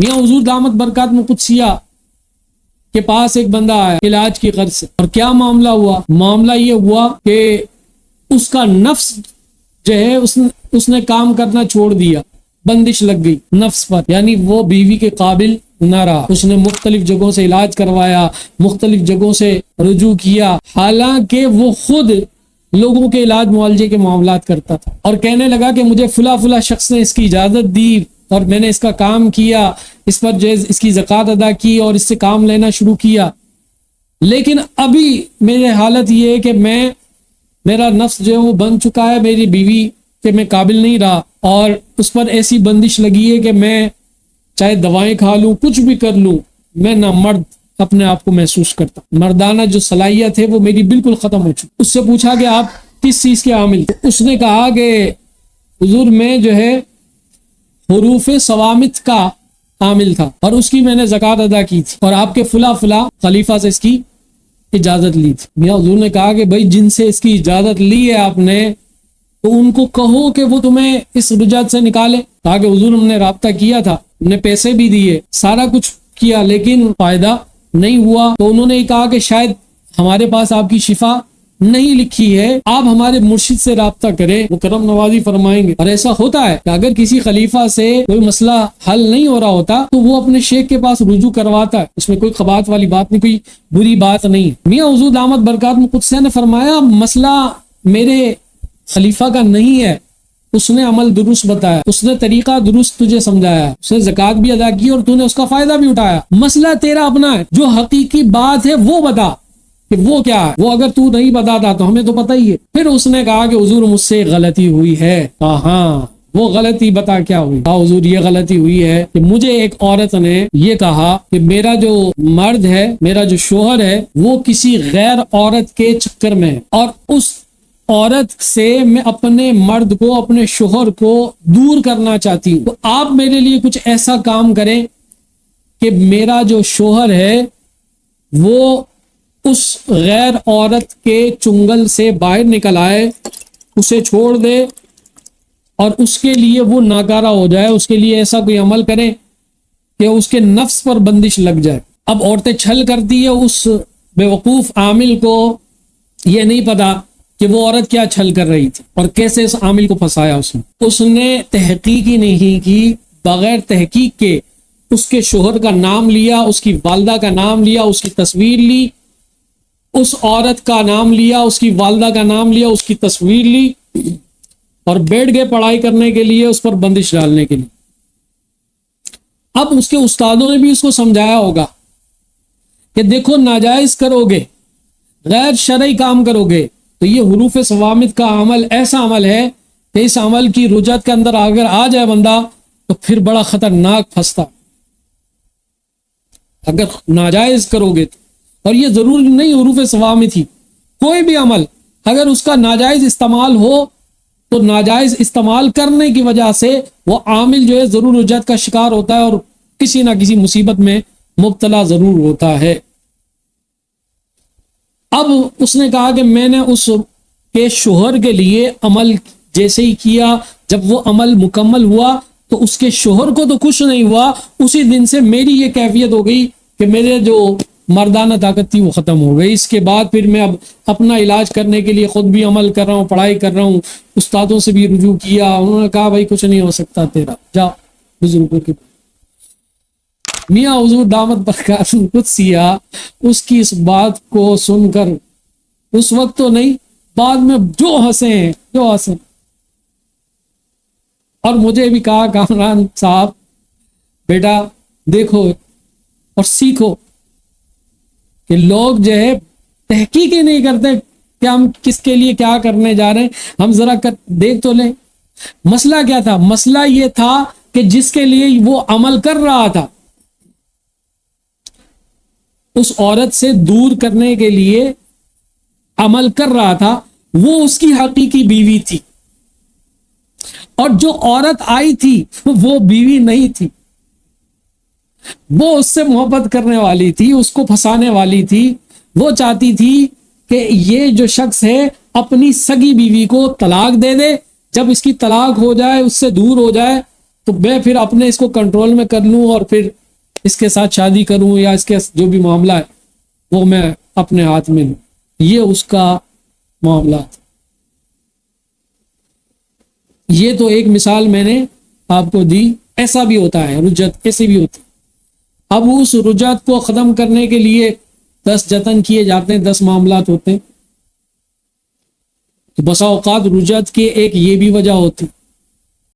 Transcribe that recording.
میاں حضور دامت برکات میں قدسیہ کے پاس ایک بندہ آیا علاج کی غرض سے، اور کیا معاملہ ہوا؟ معاملہ یہ ہوا کہ اس کا نفس جو ہے اس نے کام کرنا چھوڑ دیا، بندش لگ گئی نفس پر، یعنی وہ بیوی کے قابل نہ رہا۔ اس نے مختلف جگہوں سے علاج کروایا، مختلف جگہوں سے رجوع کیا، حالانکہ وہ خود لوگوں کے علاج معالجے کے معاملات کرتا تھا، اور کہنے لگا کہ مجھے فلاں شخص نے اس کی اجازت دی اور میں نے اس کا کام کیا، اس پر جو اس کی زکوٰۃ ادا کی اور اس سے کام لینا شروع کیا، لیکن ابھی میری حالت یہ ہے کہ میرا نفس جو ہے وہ بن چکا ہے میری بیوی کہ میں قابل نہیں رہا، اور اس پر ایسی بندش لگی ہے کہ میں چاہے دوائیں کھا لوں، کچھ بھی کر لوں، میں نہ مرد اپنے آپ کو محسوس کرتا، مردانہ جو صلاحیت ہے وہ میری بالکل ختم ہو چکی۔ اس سے پوچھا کہ آپ کس چیز کے عامل تھے؟ اس نے کہا کہ حضور میں جو ہے حروف صوامت کا عامل تھا، اور اس کی میں نے زکوٰۃ ادا کی تھی، اور آپ کے فلاں خلیفہ سے اس کی اجازت لی تھی۔ میاں حضور نے کہا کہ بھائی جن سے اس کی اجازت لی ہے آپ نے، تو ان کو کہو کہ وہ تمہیں اس رجعت سے نکالے۔ کہا کہ حضور ہم نے رابطہ کیا تھا، ہم نے پیسے بھی دیے، سارا کچھ کیا، لیکن فائدہ نہیں ہوا۔ تو انہوں نے کہا کہ شاید ہمارے پاس آپ کی شفا نہیں لکھی ہے، آپ ہمارے مرشد سے رابطہ کریں، وہ کرم نوازی فرمائیں گے۔ اور ایسا ہوتا ہے کہ اگر کسی خلیفہ سے کوئی مسئلہ حل نہیں ہو رہا ہوتا تو وہ اپنے شیخ کے پاس رجوع کرواتا ہے، اس میں کوئی خبات والی بات نہیں، کوئی بری بات نہیں۔ میاں حضور دامت برکات میں قدسیہ نے فرمایا مسئلہ میرے خلیفہ کا نہیں ہے، اس نے عمل درست بتایا، اس نے طریقہ درست تجھے سمجھایا، اس نے زکوٰۃ بھی ادا کی اور تو نے اس کا فائدہ بھی اٹھایا، مسئلہ تیرا اپنا ہے، جو حقیقی بات ہے وہ بتا کہ وہ کیا ہے، وہ اگر تو نہیں بتاتا تو ہمیں تو پتہ ہی ہے۔ پھر اس نے کہا کہ حضور مجھ سے غلطی ہوئی ہے۔ ہاں وہ غلطی بتا کیا ہوئی؟ کہا حضور یہ غلطی ہوئی ہے کہ مجھے ایک عورت نے یہ کہا کہ میرا جو مرد ہے، میرا جو شوہر ہے، وہ کسی غیر عورت کے چکر میں ہے، اور اس عورت سے میں اپنے مرد کو، اپنے شوہر کو دور کرنا چاہتی ہوں، تو آپ میرے لیے کچھ ایسا کام کریں کہ میرا جو شوہر ہے وہ اس غیر عورت کے چنگل سے باہر نکل آئے، اسے چھوڑ دے اور اس کے لیے وہ ناکارہ ہو جائے، اس کے لیے ایسا کوئی عمل کریں کہ اس کے نفس پر بندش لگ جائے۔ اب عورتیں چھل کرتی ہے، اس بیوقوف عامل کو یہ نہیں پتا کہ وہ عورت کیا چھل کر رہی تھی اور کیسے اس عامل کو پھنسایا اس نے تحقیق ہی نہیں کی، بغیر تحقیق کے اس کے شوہر کا نام لیا، اس کی والدہ کا نام لیا، اس کی تصویر لی، اس عورت کا نام لیا، اس کی والدہ کا نام لیا، اس کی تصویر لی، اور بیٹھ گئے پڑھائی کرنے کے لیے، اس پر بندش ڈالنے کے لیے۔ اب اس کے استادوں نے بھی اس کو سمجھایا ہوگا کہ دیکھو ناجائز کرو گے، غیر شرعی کام کرو گے تو یہ حروف صوامت کا عمل ایسا عمل ہے کہ اس عمل کی رجعت کے اندر اگر آ جائے بندہ تو پھر بڑا خطرناک پھنستا اگر ناجائز کرو گے تو۔ اور یہ ضروری نہیں حروف صوامت ہی، کوئی بھی عمل اگر اس کا ناجائز استعمال ہو تو ناجائز استعمال کرنے کی وجہ سے وہ عامل جو ہے ضرور رجعت کا شکار ہوتا ہے اور کسی نہ کسی مصیبت میں مبتلا ضرور ہوتا ہے۔ اب اس نے کہا کہ میں نے اس کے شوہر کے لیے عمل جیسے ہی کیا، جب وہ عمل مکمل ہوا تو اس کے شوہر کو تو کچھ نہیں ہوا، اسی دن سے میری یہ کیفیت ہو گئی کہ میرے جو مردانہ طاقت تھی وہ ختم ہو گئی۔ اس کے بعد پھر میں اب اپنا علاج کرنے کے لیے خود بھی عمل کر رہا ہوں، پڑھائی کر رہا ہوں، استادوں سے بھی رجوع کیا، انہوں نے کہا بھائی کچھ نہیں ہو سکتا تیرا، جا بزرگوں کے۔ میاں حضور دامت برکات قدسیہ اس کی اس بات کو سن کر اس وقت تو نہیں، بعد میں جو ہنسے، اور مجھے بھی کہا کامران صاحب بیٹا دیکھو اور سیکھو کہ لوگ جو ہے تحقیق ہی نہیں کرتے کہ ہم کس کے لیے کیا کرنے جا رہے ہیں، ہم ذرا دیکھ تو لیں مسئلہ کیا تھا۔ مسئلہ یہ تھا کہ جس کے لیے وہ عمل کر رہا تھا، اس عورت سے دور کرنے کے لیے عمل کر رہا تھا، وہ اس کی حقیقی بیوی تھی، اور جو عورت آئی تھی وہ بیوی نہیں تھی، وہ اس سے محبت کرنے والی تھی، اس کو پھنسانے والی تھی۔ وہ چاہتی تھی کہ یہ جو شخص ہے اپنی سگی بیوی کو طلاق دے دے، جب اس کی طلاق ہو جائے، اس سے دور ہو جائے تو میں پھر اپنے اس کو کنٹرول میں کر لوں اور پھر اس کے ساتھ شادی کروں یا اس کے جو بھی معاملہ ہے وہ میں اپنے ہاتھ میں لوں. یہ اس کا معاملات. یہ تو ایک مثال میں نے آپ کو دی. ایسا بھی ہوتا ہے رجت، ایسے بھی ہوتی. اب اس رجت کو ختم کرنے کے لیے 10 جتن کیے جاتے ہیں، 10 معاملات ہوتے ہیں. تو بسا اوقات رجت کے ایک یہ بھی وجہ ہوتی